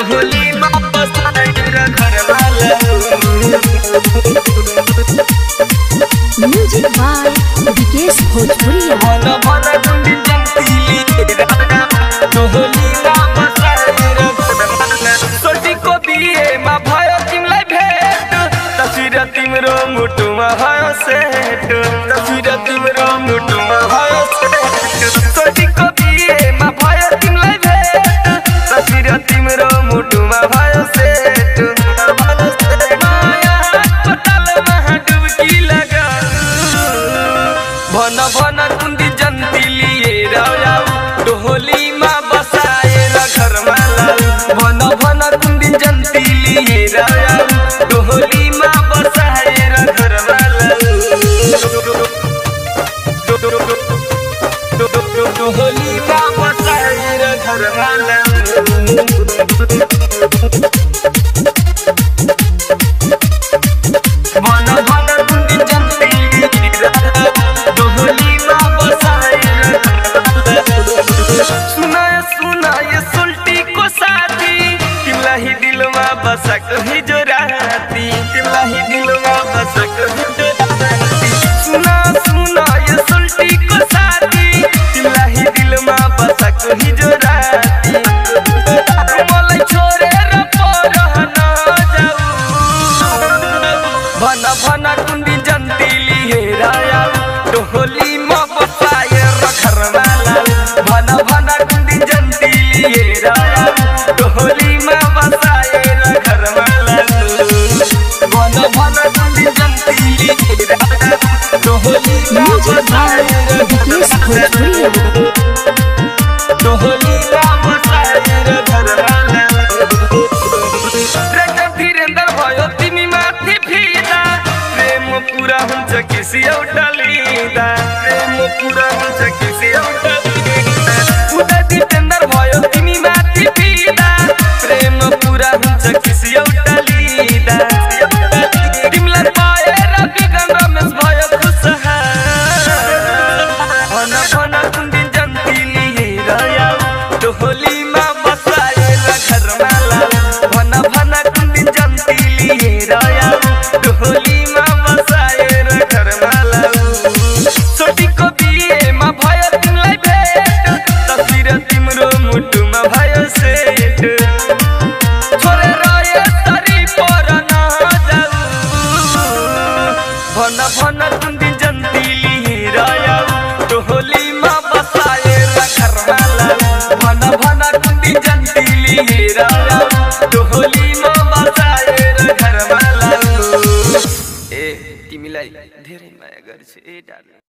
होली वापस आएगा घर वाला। म्यूजिक बाय विकेश भोजपुरिया। मन मन गुंडी जंतीली होली वापस आएगा घर वाला। सोटी को बिये मा भयो तिमलाई भेट तस्वीर तिम्रो मुटुमा भयो सेट तस्वीर तिम्रो मुटुमा भयो सेट सोटी को बिये मा भयो तिमलाई भेट तस्वीर तिम्रो मुटुमा भयो सेट माया पतालमा डुबकी लगा भन भन कुन्दी जन्ती लिएर आऊ डोलीमा बसाएर घरमा लाऊ भन भन कुन्दी जन्ती लिएर आऊ डोलीमा बसाएर घरमा लाऊ डोलीमा बसाएर घरमा लाऊ भन भन कुन्दी जन्ती लिएर डोलीमा बसाएर सुनाय सुनाय सुल्टीको साथी तिमीलाई दिलमा बसाको हिजो राती तिमीलाई दिलमा बसाको हिजो राती सुना सुनाय सुल्टीको साथी तिमीलाई दिलमा बसाको हिजो राती मलाई छोडेर परहन जाऊ भन भन कुन्दी जन्ती लिएर आऊ डोलीमा बसाएर घरमा लाऊ भन भन कुन्दी जन्ती लिएर आऊ डोलीमा बसाएर घरमा लाऊ भन भन कुन्दी जन्ती लिएर आऊ डोलीमा बसाएर विकेश भोजपुरिया। डोलीमा बसाएर घरमा लाऊ वीरेन्द्र भयो तिमी माथि फिदा प्रेम पुरा हुन्छ किसी एउटा लिँदा प्रेम पुरा हुन्छ किसी एउटा लिँदा उदय वीरेन्द्र भयो तिमी माथि फिदा प्रेम पुरा हुन्छ किसी एउटा लिँदा तिमीलाई पाएर विगन रमेश भयो खुसहाल भन भन कुन्दी जन्ती लिएर आऊ डोलीमा बसाएर घरमा लाऊ भन भन कुन्दी जन्ती लिएर आऊ डोलीमा बसाएर घरमा लाऊ सोटीको बिहेमा भयो तिमीलाई भेट तस्वीर तिम्रो मुटुमा भयो सेट छोडेर यसरी पर नजाऊ भन भन कुन्दी जन्ती लिएर आऊ डोलीमा बसाएर घरमा लाऊ भन भन कुन्दी जन्ती लिएर आऊ डोलीमा बसाएर घरमा लाऊ ए तिमीलाई धेरै माया गर्छु ए डार्लिङ।